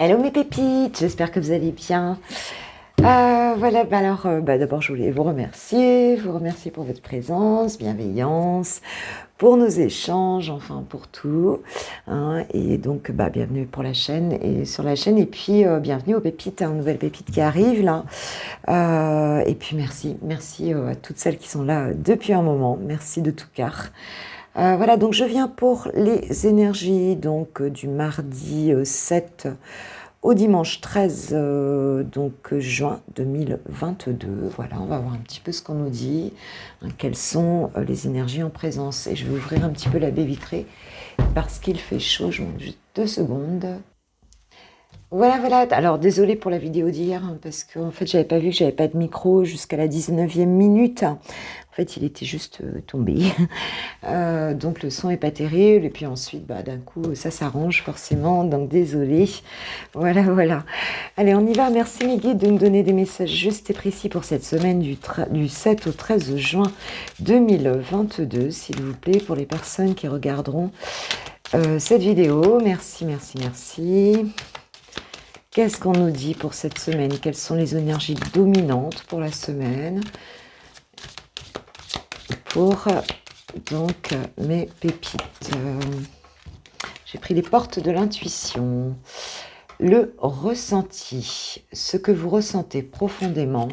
Hello mes pépites, j'espère que vous allez bien. Voilà, d'abord je voulais vous remercier pour votre présence, bienveillance, pour nos échanges, enfin pour tout. Et donc, bienvenue pour la chaîne et sur la chaîne, et puis bienvenue aux pépites, nouvelles pépites qui arrivent là. Et puis merci à toutes celles qui sont là depuis un moment, merci de tout cœur. Voilà, donc je viens pour les énergies donc du mardi 7 au dimanche 13 juin 2022. Voilà, on va voir un petit peu ce qu'on nous dit, quelles sont les énergies en présence. Et je vais ouvrir un petit peu la baie vitrée parce qu'il fait chaud. Je monte juste 2 secondes. Voilà. Alors, désolée pour la vidéo d'hier, parce qu'en fait, j'avais pas vu que j'avais pas de micro jusqu'à la 19e minute. En fait, il était juste tombé. Donc, le son est pas terrible. Et puis ensuite, d'un coup, ça s'arrange forcément. Donc, désolée. Voilà. Allez, on y va. Merci mes guides de nous donner des messages justes et précis pour cette semaine du 7 au 13 juin 2022, s'il vous plaît, pour les personnes qui regarderont cette vidéo. Merci. Qu'est-ce qu'on nous dit pour cette semaine? Quelles sont les énergies dominantes pour la semaine? Pour donc mes pépites. J'ai pris les portes de l'intuition. Le ressenti, ce que vous ressentez profondément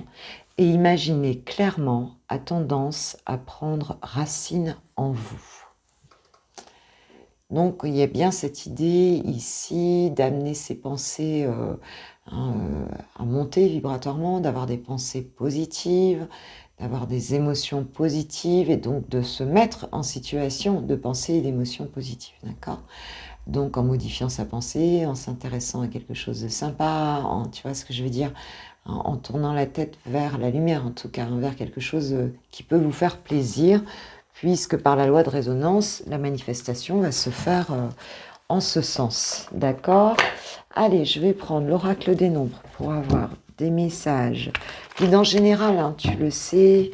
et imaginez clairement, a tendance à prendre racine en vous. Donc, il y a bien cette idée ici d'amener ses pensées à monter vibratoirement, d'avoir des pensées positives, d'avoir des émotions positives et donc de se mettre en situation de pensée et d'émotions positives, d'accord ? Donc, en modifiant sa pensée, en s'intéressant à quelque chose de sympa, tu vois ce que je veux dire ? En tournant la tête vers la lumière, en tout cas, vers quelque chose qui peut vous faire plaisir, puisque par la loi de résonance, la manifestation va se faire en ce sens. D'accord ? Allez, je vais prendre l'oracle des nombres pour avoir des messages. Guidance générale, tu le sais.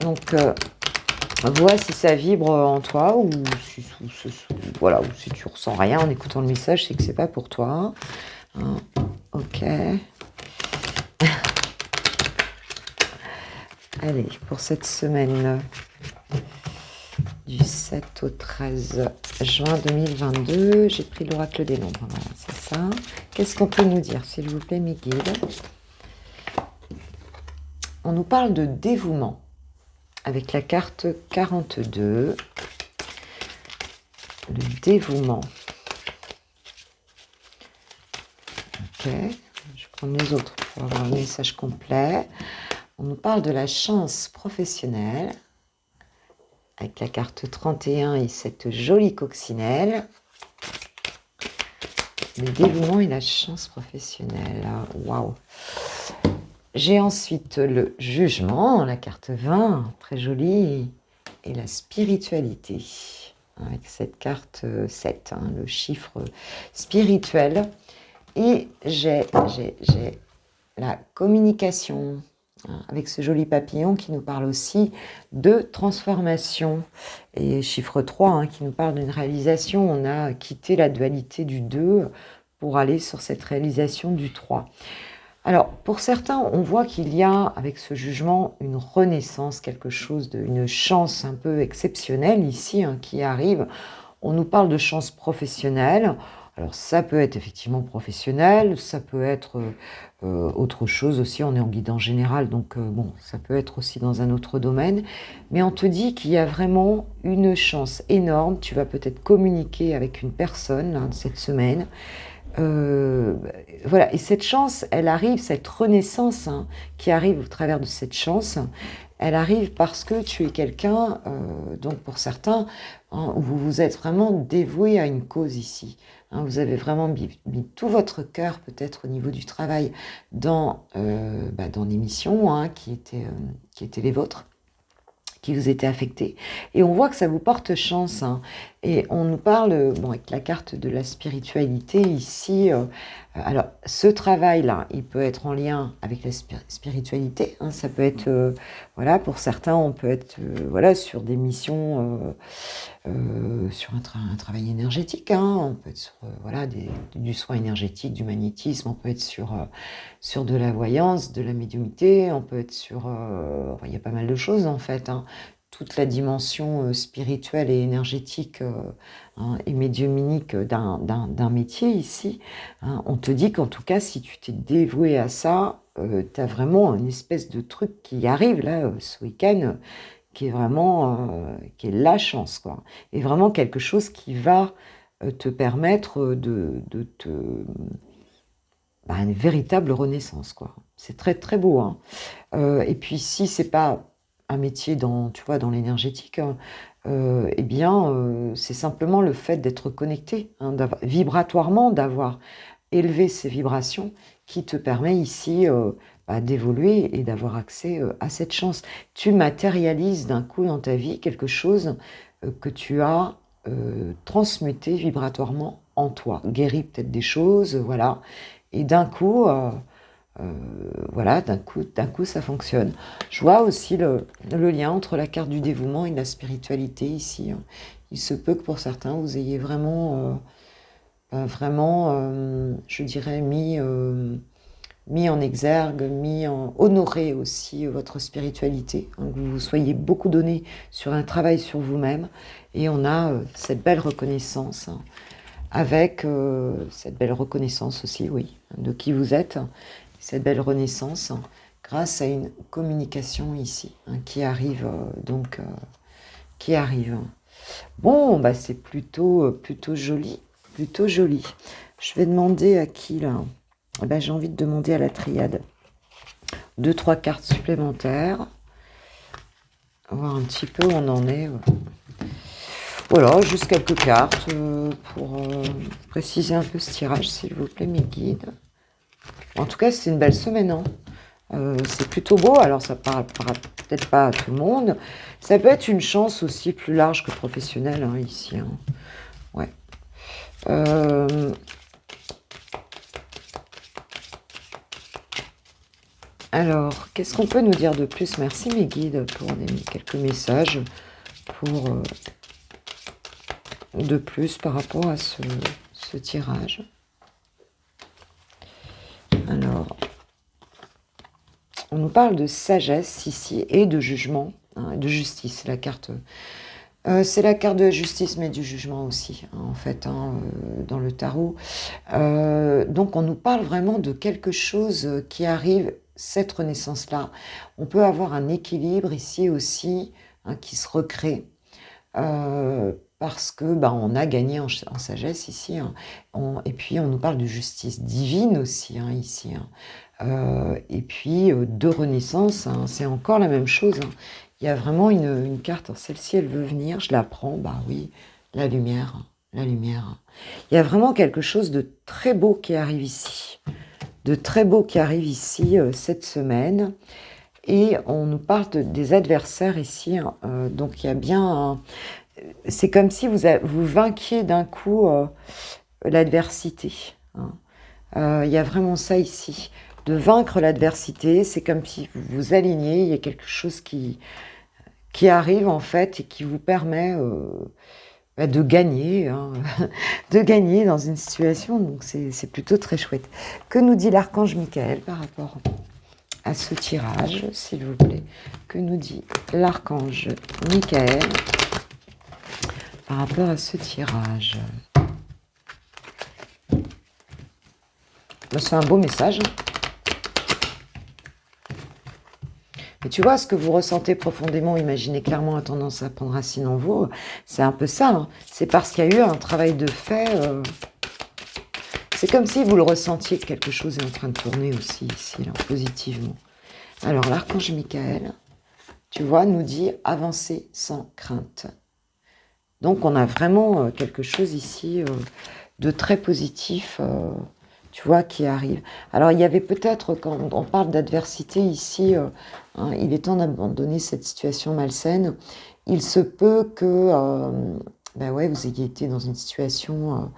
Donc, vois si ça vibre en toi ou si tu ressens rien en écoutant le message, c'est que c'est pas pour toi. Ok. Allez, pour cette semaine du 7 au 13 juin 2022, j'ai pris l'oracle des nombres. Voilà, c'est ça. Qu'est-ce qu'on peut nous dire, s'il vous plaît, mes guides? On nous parle de dévouement avec la carte 42. Le dévouement. Ok, je prends les autres pour avoir un message complet. On nous parle de la chance professionnelle avec la carte 31 et cette jolie coccinelle. Le dévouement et la chance professionnelle. Waouh! J'ai ensuite le jugement, la carte 20, très jolie, et la spiritualité avec cette carte 7, le chiffre spirituel. Et j'ai la communication, avec ce joli papillon qui nous parle aussi de transformation. Et chiffre 3, qui nous parle d'une réalisation. On a quitté la dualité du 2 pour aller sur cette réalisation du 3. Alors, pour certains, on voit qu'il y a, avec ce jugement, une renaissance, quelque chose une chance un peu exceptionnelle ici, qui arrive. On nous parle de chance professionnelle. Alors, ça peut être effectivement professionnel, ça peut être autre chose aussi. On est en guidance générale, donc ça peut être aussi dans un autre domaine. Mais on te dit qu'il y a vraiment une chance énorme. Tu vas peut-être communiquer avec une personne cette semaine. Voilà, et cette chance, elle arrive, cette renaissance qui arrive au travers de cette chance, elle arrive parce que tu es quelqu'un, donc pour certains, où vous vous êtes vraiment dévoué à une cause ici. Vous avez vraiment mis tout votre cœur, peut-être au niveau du travail, dans les missions qui étaient les vôtres. qui vous était affecté. Et on voit que ça vous porte chance. Hein. Et on nous parle, bon, avec la carte de la spiritualité ici, alors ce travail-là, il peut être en lien avec la spiritualité. Hein, ça peut être, voilà, pour certains, on peut être, voilà, sur des missions, sur un travail énergétique. Hein, on peut être sur, voilà, du soin énergétique, du magnétisme. On peut être sur de la voyance, de la médiumnité. On peut être sur, enfin, il y a pas mal de choses en fait. Hein, toute la dimension spirituelle et énergétique hein, et médiumnique d'un métier ici, hein, on te dit qu'en tout cas, si tu t'es dévoué à ça, tu as vraiment une espèce de truc qui arrive là ce week-end, qui est vraiment qui est la chance, quoi. Et vraiment quelque chose qui va te permettre de te... Bah, une véritable renaissance, quoi. C'est très, très beau, hein. Et puis, si c'est pas un métier dans, tu vois, dans l'énergétique, hein, eh bien, c'est simplement le fait d'être connecté, hein, vibratoirement, d'avoir élevé ces vibrations qui te permet ici bah, d'évoluer et d'avoir accès à cette chance. Tu matérialises d'un coup dans ta vie quelque chose que tu as transmuté vibratoirement en toi, guéri peut-être des choses, voilà. Et d'un coup, voilà, d'un coup, ça fonctionne. Je vois aussi le lien entre la carte du dévouement et de la spiritualité ici. Hein. Il se peut que pour certains, vous ayez vraiment, je dirais, mis en exergue, honoré aussi votre spiritualité. Hein, que vous vous soyez beaucoup donné sur un travail sur vous-même. Et on a cette belle reconnaissance. Hein, avec cette belle reconnaissance aussi, oui, de qui vous êtes, cette belle renaissance, grâce à une communication ici, hein, qui arrive, qui arrive. Bon, bah c'est plutôt joli, plutôt joli. Je vais demander à qui, là? Eh ben, j'ai envie de demander à la triade. 2-3 cartes supplémentaires. Voir un petit peu où on en est. Voilà, juste quelques cartes pour préciser un peu ce tirage, s'il vous plaît, mes guides. En tout cas, c'est une belle semaine. Hein. C'est plutôt beau. Alors, ça ne parlera peut-être pas à tout le monde. Ça peut être une chance aussi plus large que professionnelle, hein, ici. Hein. Ouais. Alors, qu'est-ce qu'on peut nous dire de plus? Merci, mes guides, pour quelques messages pour... de plus par rapport à ce tirage. Alors, on nous parle de sagesse ici et de jugement, hein, de justice. La carte, c'est la carte de la justice, mais du jugement aussi, hein, en fait, hein, dans le tarot. Donc, on nous parle vraiment de quelque chose qui arrive, cette renaissance-là. On peut avoir un équilibre ici aussi, hein, qui se recrée. Parce que bah, on a gagné en sagesse ici, hein. Et puis on nous parle de justice divine aussi, hein, ici. Hein. Et puis de renaissance, hein, c'est encore la même chose. Hein. Il y a vraiment une carte, celle-ci elle veut venir, je la prends, bah oui, la lumière, hein, la lumière. Il y a vraiment quelque chose de très beau qui arrive ici, de très beau qui arrive ici cette semaine. Et on nous parle des adversaires ici, hein. Donc il y a bien... c'est comme si vous vainquiez d'un coup l'adversité. Hein. Il y a vraiment ça ici. De vaincre l'adversité, c'est comme si vous vous alignez, il y a quelque chose qui arrive en fait et qui vous permet de gagner, hein, de gagner dans une situation. Donc c'est plutôt très chouette. Que nous dit l'archange Michael par rapport à ce tirage, s'il vous plaît? Que nous dit l'archange Michael par rapport à ce tirage? C'est un beau message. Et tu vois, ce que vous ressentez profondément, imaginez clairement, a tendance à prendre racine en vous, c'est un peu ça. Hein. C'est parce qu'il y a eu un travail de fait. C'est comme si vous le ressentiez que quelque chose est en train de tourner aussi ici, là, positivement. Alors, l'archange Michael, tu vois, nous dit « avancer sans crainte ». Donc, on a vraiment quelque chose ici de très positif. tu vois, qui arrive. Alors, il y avait peut-être, quand on parle d'adversité ici, il est temps d'abandonner cette situation malsaine. Il se peut que, ben ouais, vous ayez été dans une situation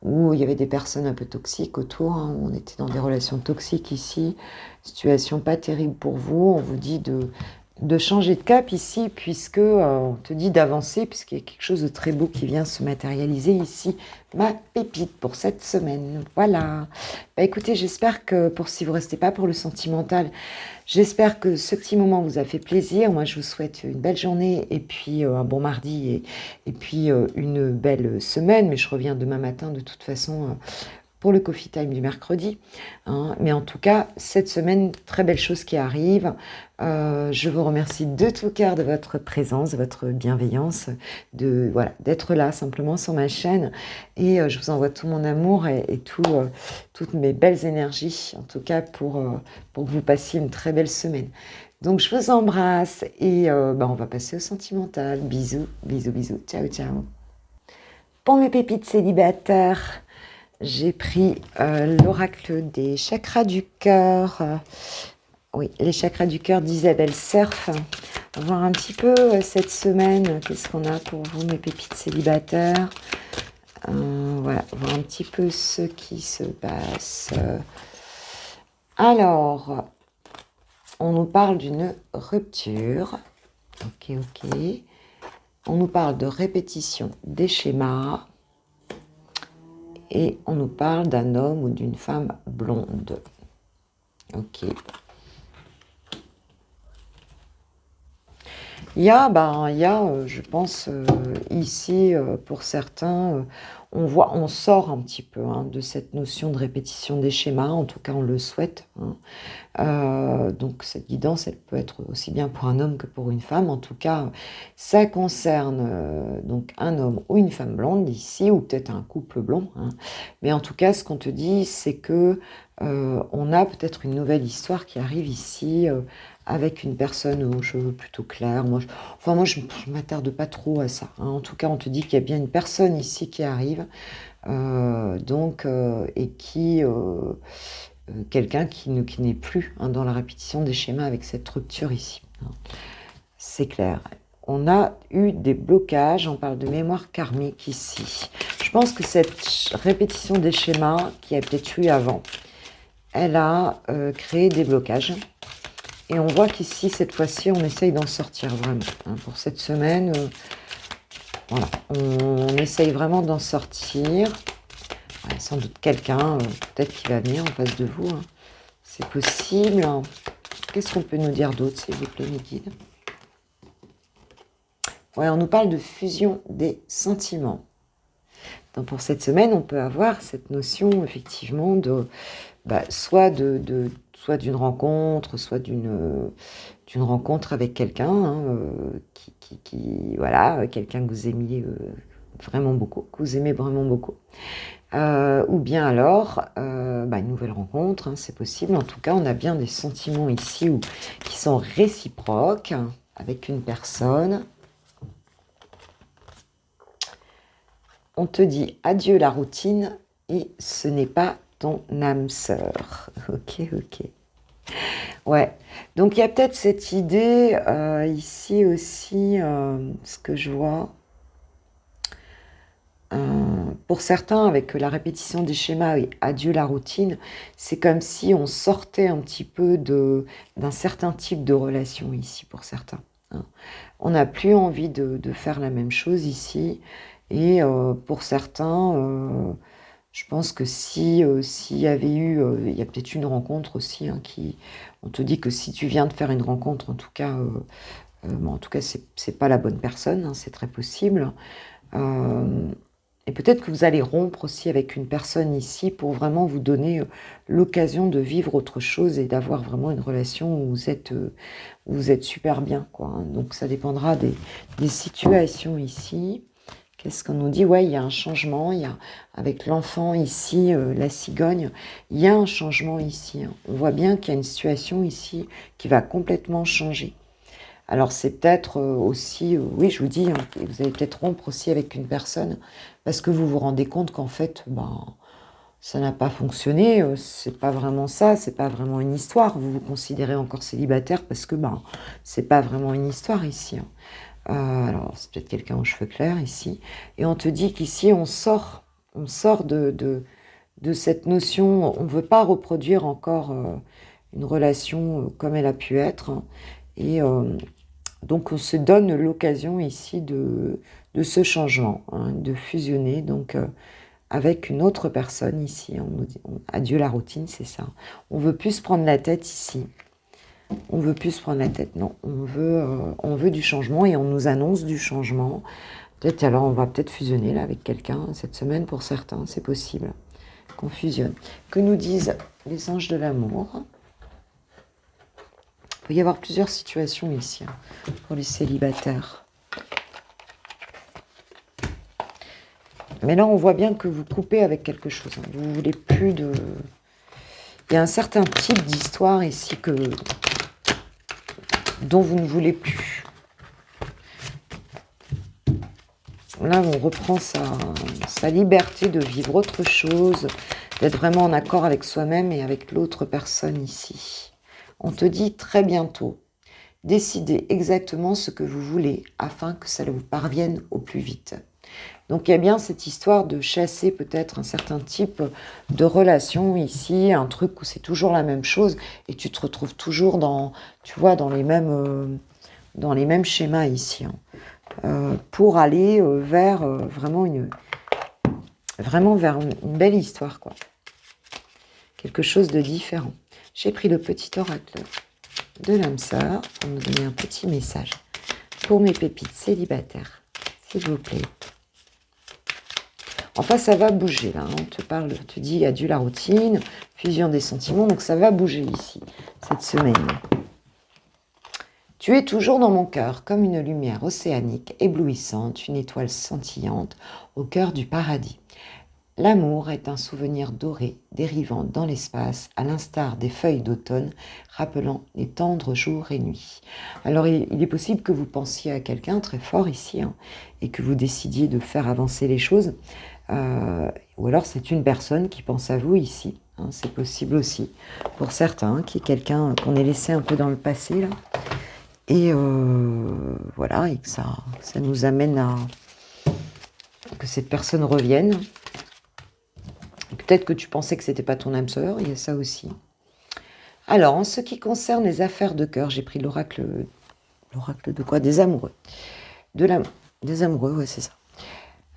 où il y avait des personnes un peu toxiques autour, hein, où on était dans des relations toxiques ici, situation pas terrible pour vous, on vous dit de changer de cap ici, puisque on te dit d'avancer, puisqu'il y a quelque chose de très beau qui vient se matérialiser ici, ma pépite pour cette semaine, voilà. Bah écoutez, j'espère que, pour si vous restez pas pour le sentimental, j'espère que ce petit moment vous a fait plaisir. Moi, je vous souhaite une belle journée et puis un bon mardi et puis une belle semaine. Mais je reviens demain matin de toute façon pour le Coffee Time du mercredi. Hein. Mais en tout cas, cette semaine, très belle chose qui arrive. Je vous remercie de tout cœur de votre présence, de votre bienveillance, voilà, d'être là simplement sur ma chaîne. Et je vous envoie tout mon amour et toutes mes belles énergies, en tout cas pour que vous passiez une très belle semaine. Donc je vous embrasse et on va passer au sentimental. Bisous, bisous, bisous. Ciao, ciao. Pour mes pépites célibataires, j'ai pris l'oracle des chakras du cœur. Oui, les chakras du cœur d'Isabelle Surf. On va voir un petit peu cette semaine, qu'est-ce qu'on a pour vous, mes pépites célibataires. Voilà, voir un petit peu ce qui se passe. Alors, on nous parle d'une rupture. Ok, ok. On nous parle de répétition des schémas. Et on nous parle d'un homme ou d'une femme blonde. Ok. Il y a, je pense, ici, pour certains, on sort un petit peu de cette notion de répétition des schémas, en tout cas on le souhaite. Donc cette guidance, elle peut être aussi bien pour un homme que pour une femme. En tout cas, ça concerne donc un homme ou une femme blonde ici, ou peut-être un couple blond. Mais en tout cas, ce qu'on te dit, c'est que on a peut-être une nouvelle histoire qui arrive ici avec une personne aux cheveux plutôt clairs. Moi, je ne m'attarde pas trop à ça. En tout cas, on te dit qu'il y a bien une personne ici qui arrive, et qui quelqu'un qui n'est plus dans la répétition des schémas avec cette rupture ici. C'est clair. On a eu des blocages, on parle de mémoire karmique ici. Je pense que cette répétition des schémas qui a peut-être eu avant, elle a créé des blocages. Et on voit qu'ici, cette fois-ci, on essaye d'en sortir vraiment. Pour cette semaine, voilà, on essaye vraiment d'en sortir. Ouais, sans doute quelqu'un, peut-être qui va venir en face de vous. C'est possible. Qu'est-ce qu'on peut nous dire d'autre, s'il vous plaît, mes guides? Ouais, on nous parle de fusion des sentiments. Donc pour cette semaine, on peut avoir cette notion, effectivement, de soit d'une rencontre, soit d'une rencontre avec quelqu'un voilà, quelqu'un que vous aimiez vraiment beaucoup, que vous aimez vraiment beaucoup. Ou bien alors, une nouvelle rencontre, c'est possible. En tout cas, on a bien des sentiments ici qui sont réciproques avec une personne. On te dit adieu la routine et ce n'est pas ton âme sœur. Ok, ok. Ouais, donc il y a peut-être cette idée ici aussi, ce que je vois. Pour certains, avec la répétition des schémas et adieu la routine, c'est comme si on sortait un petit peu d'un certain type de relation ici pour certains. On n'a plus envie de faire la même chose ici. Et pour certains, je pense que s'il y avait eu, il y a peut-être une rencontre aussi, on te dit que si tu viens de faire une rencontre, en tout cas, c'est pas la bonne personne, c'est très possible. Et peut-être que vous allez rompre aussi avec une personne ici pour vraiment vous donner l'occasion de vivre autre chose et d'avoir vraiment une relation où vous êtes super bien, quoi. Donc ça dépendra des situations ici. Qu'est-ce qu'on nous dit? Ouais, il y a un changement. Avec l'enfant ici, la cigogne, il y a un changement ici. On voit bien qu'il y a une situation ici qui va complètement changer. Alors c'est peut-être aussi, oui, je vous dis, vous allez peut-être rompre aussi avec une personne parce que vous vous rendez compte qu'en fait, ça n'a pas fonctionné, c'est pas vraiment ça, c'est pas vraiment une histoire. Vous vous considérez encore célibataire parce que ben, c'est pas vraiment une histoire ici, hein. Alors, c'est peut-être quelqu'un aux cheveux clairs ici. Et on te dit qu'ici, on sort de cette notion, on ne veut pas reproduire encore une relation comme elle a pu être, hein. Et donc, on se donne l'occasion ici de ce changement, hein, de fusionner donc avec une autre personne ici. On nous dit, adieu la routine, c'est ça. On veut plus se prendre la tête ici. On veut plus se prendre la tête, non. On veut du changement et on nous annonce du changement. Peut-être alors on va peut-être fusionner là avec quelqu'un cette semaine pour certains, c'est possible qu'on fusionne. Que nous disent les anges de l'amour? Il peut y avoir plusieurs situations ici hein, pour les célibataires. Mais là, on voit bien que vous coupez avec quelque chose. Hein. Vous ne voulez plus de... Il y a un certain type d'histoire ici dont vous ne voulez plus. Là, on reprend sa liberté de vivre autre chose, d'être vraiment en accord avec soi-même et avec l'autre personne ici. On te dit très bientôt, décidez exactement ce que vous voulez afin que ça vous parvienne au plus vite. Donc il y a bien cette histoire de chasser peut-être un certain type de relation ici, un truc où c'est toujours la même chose et tu te retrouves toujours dans, tu vois, dans les mêmes schémas ici, hein, pour aller vers vraiment vers une belle histoire, quoi. Quelque chose de différent. J'ai pris le petit oracle de l'âme sœur pour me donner un petit message pour mes pépites célibataires, s'il vous plaît. Enfin, ça va bouger, là. On te dit adieu la routine, fusion des sentiments, donc ça va bouger ici, cette semaine. Tu es toujours dans mon cœur, comme une lumière océanique, éblouissante, une étoile scintillante, au cœur du paradis. L'amour est un souvenir doré, dérivant dans l'espace, à l'instar des feuilles d'automne, rappelant les tendres jours et nuits. Alors, il est possible que vous pensiez à quelqu'un très fort ici, hein, et que vous décidiez de faire avancer les choses. Ou alors, c'est une personne qui pense à vous ici. Hein, c'est possible aussi, pour certains, qui est quelqu'un qu'on ait laissé un peu dans le passé, là. Et voilà, et que ça nous amène à... que cette personne revienne. Peut-être que tu pensais que c'était pas ton âme sœur, il y a ça aussi. Alors, en ce qui concerne les affaires de cœur, j'ai pris l'oracle de quoi? Des amoureux. Des amoureux, ouais, c'est ça.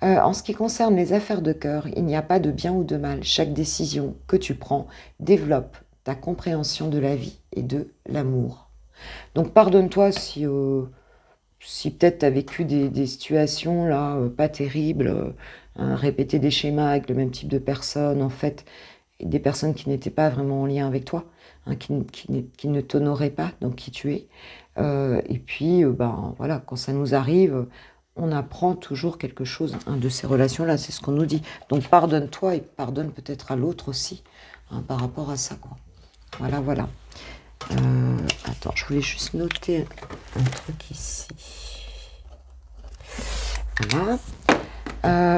En ce qui concerne les affaires de cœur, il n'y a pas de bien ou de mal. Chaque décision que tu prends développe ta compréhension de la vie et de l'amour. Donc, pardonne-toi si peut-être tu as vécu des situations là pas terribles, répéter des schémas avec le même type de personnes, en fait, et des personnes qui n'étaient pas vraiment en lien avec toi, hein, qui ne t'honoraient pas, donc qui tu es. Et puis, ben, voilà, quand ça nous arrive, on apprend toujours quelque chose, hein, de ces relations-là, c'est ce qu'on nous dit. Donc pardonne-toi et pardonne peut-être à l'autre aussi, hein, par rapport à ça, quoi. Voilà, voilà. Attends, je voulais juste noter un truc ici. Voilà.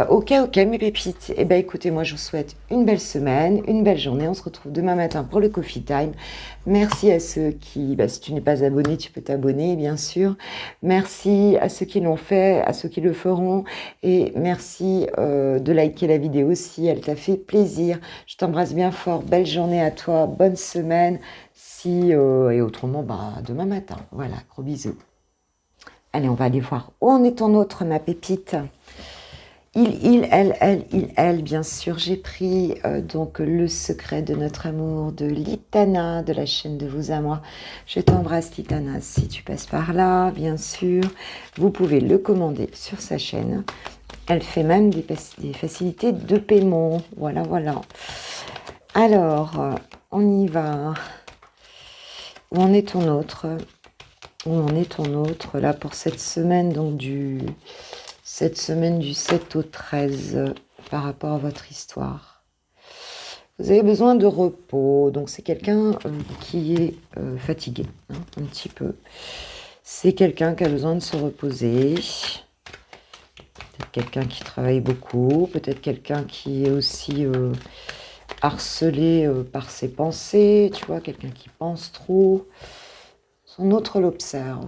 Ok, mes pépites. Eh bien, écoutez, moi, je vous souhaite une belle semaine, une belle journée. On se retrouve demain matin pour le Coffee Time. Merci à ceux qui... si tu n'es pas abonné, tu peux t'abonner, bien sûr. Merci à ceux qui l'ont fait, à ceux qui le feront. Et merci de liker la vidéo si elle t'a fait plaisir. Je t'embrasse bien fort. Belle journée à toi. Bonne semaine. Et autrement, demain matin. Voilà, gros bisous. Allez, on va aller voir où en est ton autre, ma pépite. Elle, bien sûr, j'ai pris donc le secret de notre amour de Litana, de la chaîne de Vous à Moi. Je t'embrasse, Litana, si tu passes par là, bien sûr. Vous pouvez le commander sur sa chaîne. Elle fait même des facilités de paiement. Voilà, voilà. Alors, on y va. Où en est ton autre? Où en est ton autre, là, pour cette semaine, donc cette semaine du 7 au 13, par rapport à votre histoire. Vous avez besoin de repos, donc c'est quelqu'un qui est fatigué, hein, un petit peu. C'est quelqu'un qui a besoin de se reposer. Peut-être quelqu'un qui travaille beaucoup, peut-être quelqu'un qui est aussi harcelé par ses pensées, tu vois, quelqu'un qui pense trop. Son autre l'observe.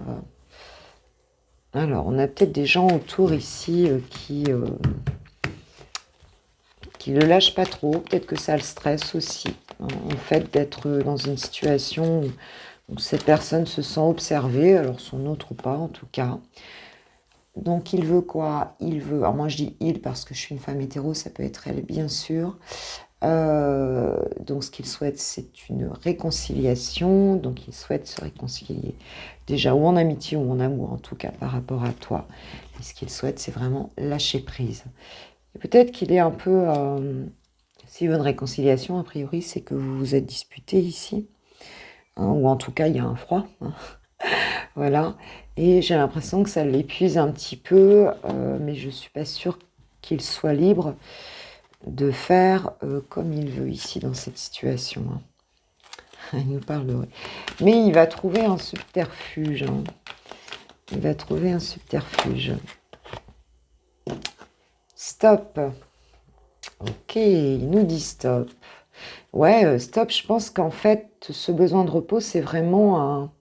Alors, on a peut-être des gens autour ici qui le lâchent pas trop. Peut-être que ça le stresse aussi, hein, en fait, d'être dans une situation où cette personne se sent observée, alors son autre ou pas en tout cas. Donc il veut quoi? Il veut, alors moi je dis il parce que je suis une femme hétéro, ça peut être elle bien sûr. Donc ce qu'il souhaite c'est une réconciliation, donc il souhaite se réconcilier déjà ou en amitié ou en amour en tout cas par rapport à toi. Et ce qu'il souhaite c'est vraiment lâcher prise. Et peut-être qu'il est un peu, s'il veut une réconciliation a priori c'est que vous vous êtes disputés ici, hein, ou en tout cas il y a un froid, hein. Voilà, et j'ai l'impression que ça l'épuise un petit peu, mais je ne suis pas sûre qu'il soit libre de faire comme il veut ici dans cette situation, hein. Il nous parle de... Mais il va trouver un subterfuge, hein. Il va trouver un subterfuge. Stop. Ok, il nous dit stop. Ouais, stop, je pense qu'en fait, ce besoin de repos, c'est vraiment un...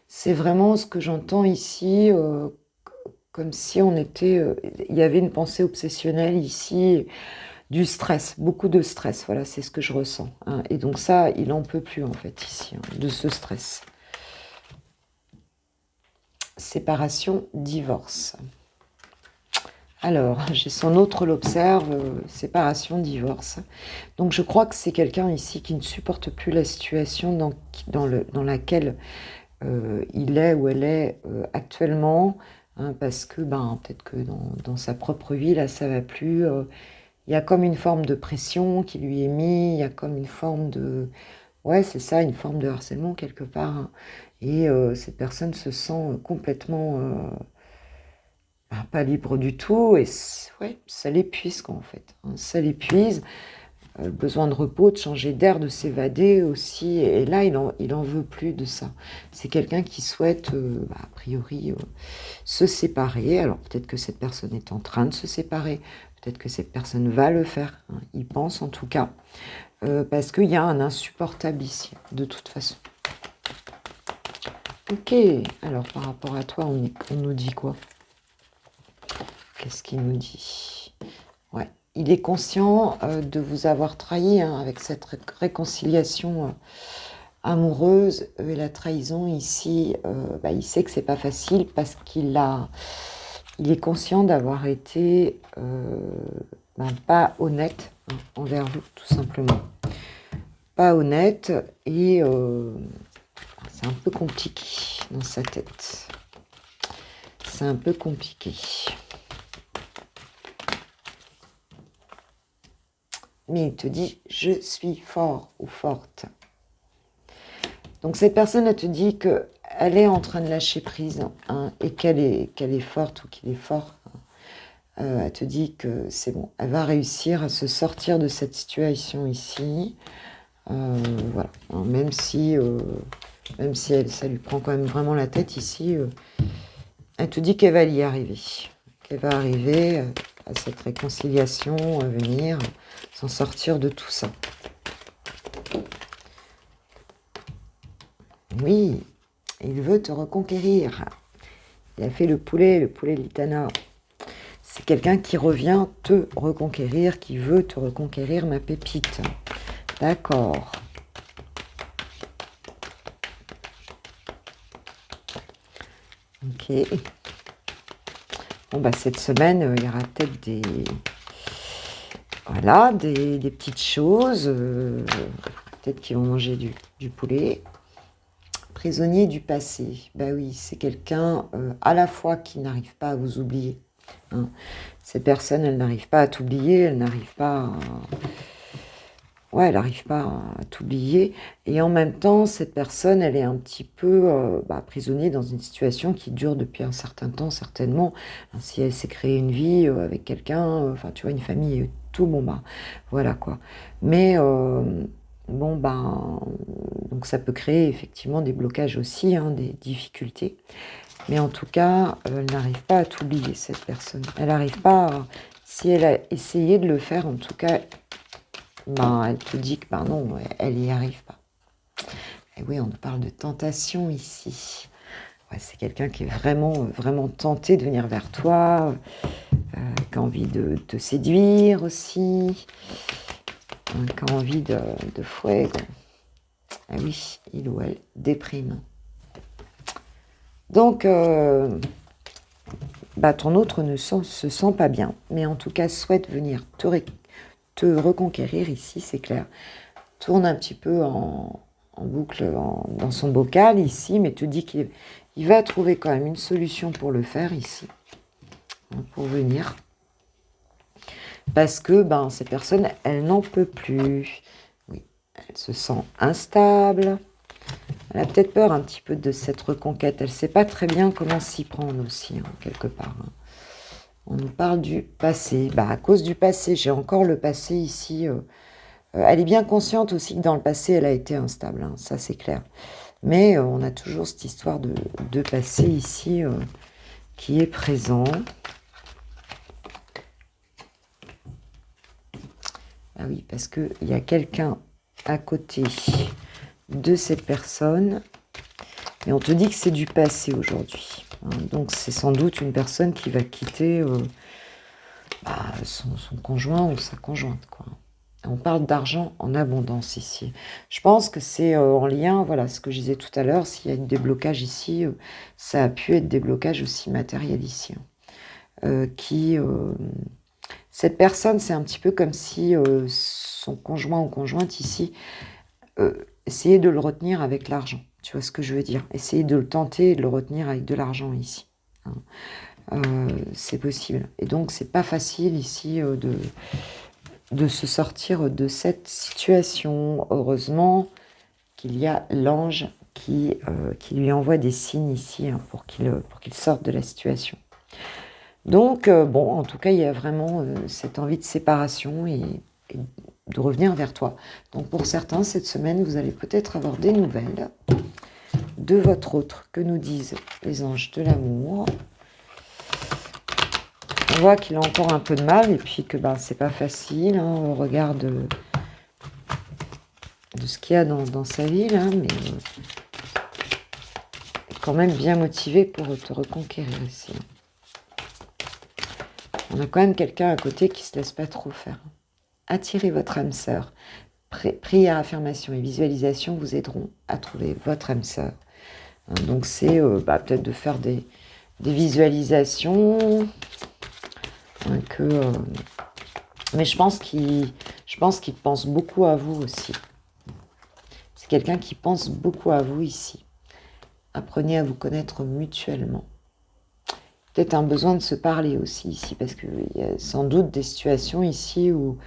C'est vraiment ce que j'entends ici, comme si on était... il y avait une pensée obsessionnelle ici, du stress, beaucoup de stress, voilà, c'est ce que je ressens, hein. Et donc ça, il n'en peut plus en fait ici, hein, de ce stress. Séparation, divorce. Alors, j'ai son autre l'observe, séparation, divorce. Donc je crois que c'est quelqu'un ici qui ne supporte plus la situation dans laquelle il est ou elle est actuellement, hein, parce que peut-être que dans sa propre vie, là, ça va plus. Il y a comme une forme de pression qui lui est mise, il y a comme une forme de... Ouais, c'est ça, une forme de harcèlement quelque part, hein. Et cette personne se sent complètement pas libre du tout, et ouais, ça l'épuise quoi en fait, hein. Ça l'épuise. Besoin de repos, de changer d'air, de s'évader aussi. Et là, il en veut plus de ça. C'est quelqu'un qui souhaite, a priori, se séparer. Alors peut-être que cette personne est en train de se séparer. Peut-être que cette personne va le faire, hein. Il pense en tout cas. Parce qu'il y a un insupportable ici, de toute façon. Ok, alors par rapport à toi, on nous dit quoi? Qu'est-ce qu'il nous dit? Ouais. Il est conscient de vous avoir trahi, hein, avec cette réconciliation amoureuse et la trahison ici. Il sait que c'est pas facile parce il est conscient d'avoir été pas honnête, hein, envers vous, tout simplement. Pas honnête et c'est un peu compliqué dans sa tête. C'est un peu compliqué. Mais il te dit, je suis fort ou forte. Donc cette personne, elle te dit qu'elle est en train de lâcher prise, hein, et qu'elle est forte ou qu'il est fort. Elle te dit que c'est bon, elle va réussir à se sortir de cette situation ici. Voilà, hein, même si ça lui prend quand même vraiment la tête ici, elle te dit qu'elle va y arriver. Qu'elle va arriver à cette réconciliation, à venir s'en sortir de tout ça. Oui, il veut te reconquérir. Il a fait le poulet Litana. C'est quelqu'un qui revient te reconquérir, qui veut te reconquérir, ma pépite. D'accord. Ok. Bon, cette semaine, il y aura peut-être des... Voilà, des petites choses. Peut-être qu'ils vont manger du poulet. Prisonnier du passé. Oui, c'est quelqu'un à la fois qui n'arrive pas à vous oublier, hein. Cette personne, elle n'arrive pas à t'oublier, elle n'arrive pas elle n'arrive pas à t'oublier. Et en même temps, cette personne, elle est un petit peu prisonnière dans une situation qui dure depuis un certain temps, certainement. Si elle s'est créée une vie avec quelqu'un, tu vois, une famille et tout, voilà quoi. Mais donc ça peut créer effectivement des blocages aussi, hein, des difficultés. Mais en tout cas, elle n'arrive pas à t'oublier, cette personne. Elle n'arrive pas, si elle a essayé de le faire, en tout cas, ben, elle te dit que ben non, elle n'y arrive pas. Et oui, on nous parle de tentation ici. Ouais, c'est quelqu'un qui est vraiment, vraiment tenté de venir vers toi, qui a envie de te séduire aussi, qui a envie de fouet. Ah oui, il ou elle déprime. Donc, ton autre ne se sent pas bien, mais en tout cas souhaite venir te reconquérir ici, c'est clair. Tourne un petit peu en boucle dans son bocal ici, mais te dit qu'il va trouver quand même une solution pour le faire ici, pour venir. Parce que ces personnes, elles n'en peuvent plus. Oui, elle se sent instable. Elle a peut-être peur un petit peu de cette reconquête. Elle ne sait pas très bien comment s'y prendre aussi, quelque part. On nous parle du passé. À cause du passé, j'ai encore le passé ici. Elle est bien consciente aussi que dans le passé, elle a été instable. Ça, c'est clair. Mais on a toujours cette histoire de passé ici qui est présent. Ah oui, parce qu'il y a quelqu'un à côté de cette personne. Et on te dit que c'est du passé aujourd'hui. Donc c'est sans doute une personne qui va quitter son conjoint ou sa conjointe, quoi. On parle d'argent en abondance ici. Je pense que c'est en lien, voilà, ce que je disais tout à l'heure, s'il y a des blocages ici, ça a pu être des blocages aussi matériels ici. Cette personne, c'est un petit peu comme si son conjoint ou conjointe ici essayait de le retenir avec l'argent. Tu vois ce que je veux dire? Essayer de le tenter et de le retenir avec de l'argent ici. C'est possible. Et donc, c'est pas facile ici de se sortir de cette situation. Heureusement qu'il y a l'ange qui lui envoie des signes ici pour qu'il sorte de la situation. Donc, en tout cas, il y a vraiment cette envie de séparation et de revenir vers toi. Donc, pour certains, cette semaine, vous allez peut-être avoir des nouvelles de votre autre. Que nous disent les anges de l'amour? On voit qu'il a encore un peu de mal et puis que c'est pas facile au regard de ce qu'il y a dans sa vie, là, mais quand même bien motivé pour te reconquérir ici. On a quand même quelqu'un à côté qui se laisse pas trop faire. Attirez votre âme sœur. Prière, affirmation et visualisation vous aideront à trouver votre âme sœur. Donc c'est peut-être de faire des visualisations mais je pense qu'il pense beaucoup à vous aussi. C'est quelqu'un qui pense beaucoup à vous ici. Apprenez à vous connaître mutuellement. Peut-être un besoin de se parler aussi ici, parce qu'il y a sans doute des situations ici où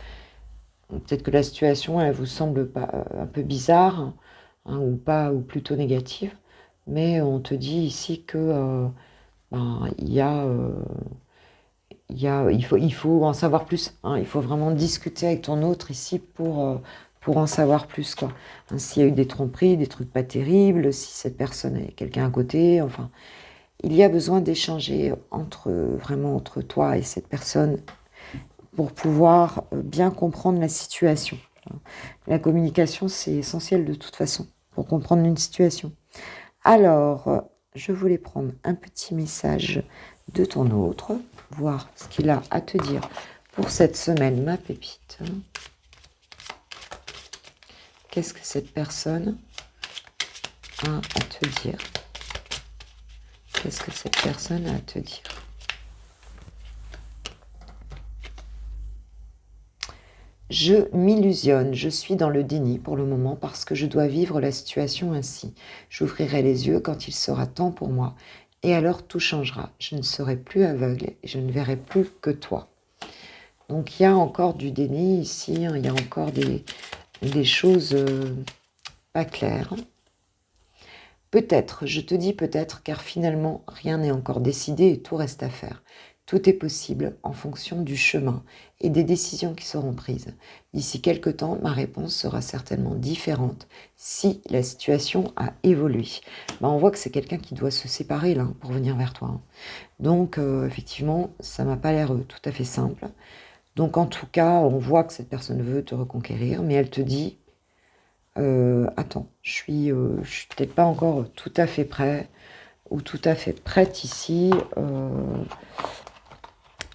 peut-être que la situation, elle vous semble pas un peu bizarre, ou pas, ou plutôt négative, mais on te dit ici que il faut en savoir plus. Il faut vraiment discuter avec ton autre ici pour en savoir plus, quoi. S'il y a eu des tromperies, des trucs pas terribles, si cette personne est quelqu'un à côté, enfin, il y a besoin d'échanger vraiment entre toi et cette personne pour pouvoir bien comprendre la situation. La communication, c'est essentiel de toute façon pour comprendre une situation. Alors, je voulais prendre un petit message de ton autre, voir ce qu'il a à te dire pour cette semaine, ma pépite. Qu'est-ce que cette personne a à te dire? Qu'est-ce que cette personne a à te dire? Je m'illusionne, je suis dans le déni pour le moment parce que je dois vivre la situation ainsi. J'ouvrirai les yeux quand il sera temps pour moi et alors tout changera. Je ne serai plus aveugle et je ne verrai plus que toi. Donc il y a encore du déni ici, il y a encore des choses pas claires. Peut-être, je te dis peut-être, car finalement rien n'est encore décidé et tout reste à faire. Tout est possible en fonction du chemin et des décisions qui seront prises. D'ici quelque temps, ma réponse sera certainement différente si la situation a évolué. On voit que c'est quelqu'un qui doit se séparer là pour venir vers toi. Donc effectivement, ça m'a pas l'air tout à fait simple. Donc en tout cas, on voit que cette personne veut te reconquérir, mais elle te dit, attends, je suis peut-être pas encore tout à fait prêt ou tout à fait prête ici.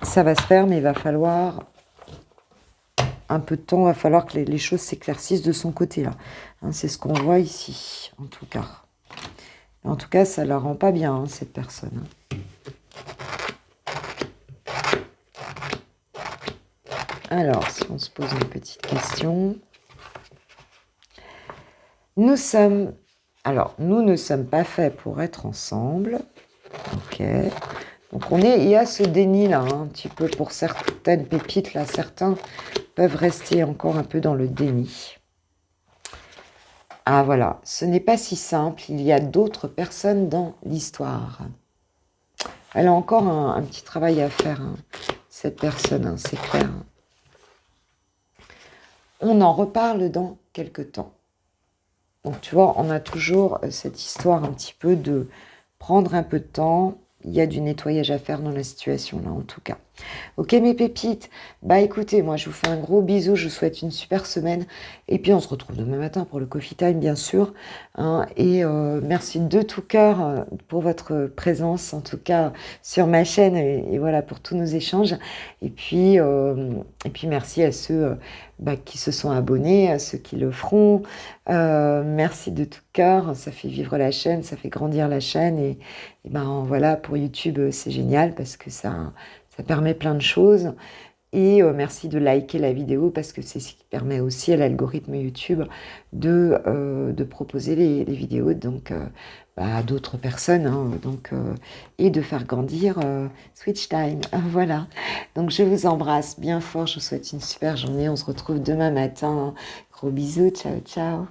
Ça va se faire, mais il va falloir un peu de temps, il va falloir que les choses s'éclaircissent de son côté là. Hein, c'est ce qu'on voit ici, en tout cas. En tout cas, ça la rend pas bien, hein, cette personne. Alors, si on se pose une petite question. Nous ne sommes pas faits pour être ensemble. Ok. Donc, il y a ce déni là, hein, un petit peu pour certaines pépites là. Certains peuvent rester encore un peu dans le déni. Ah voilà, ce n'est pas si simple. Il y a d'autres personnes dans l'histoire. Elle a encore un petit travail à faire, hein, cette personne, hein, c'est clair. On en reparle dans quelques temps. Donc tu vois, on a toujours cette histoire un petit peu de prendre un peu de temps. Il y a du nettoyage à faire dans la situation là, en tout cas. Ok mes pépites, bah écoutez, moi je vous fais un gros bisou, je vous souhaite une super semaine. Et puis on se retrouve demain matin pour le coffee time bien sûr. Hein, et merci de tout cœur pour votre présence, en tout cas sur ma chaîne. Et voilà, pour tous nos échanges. Et puis merci à ceux qui se sont abonnés, à ceux qui le feront. Merci de tout cœur, ça fait vivre la chaîne, ça fait grandir la chaîne. Et ben voilà, pour YouTube, c'est génial parce que ça permet plein de choses. Et merci de liker la vidéo parce que c'est ce qui permet aussi à l'algorithme YouTube de proposer les vidéos donc, à d'autres personnes. Hein, donc, et de faire grandir Switch Time. Voilà. Donc je vous embrasse bien fort. Je vous souhaite une super journée. On se retrouve demain matin. Gros bisous. Ciao, ciao.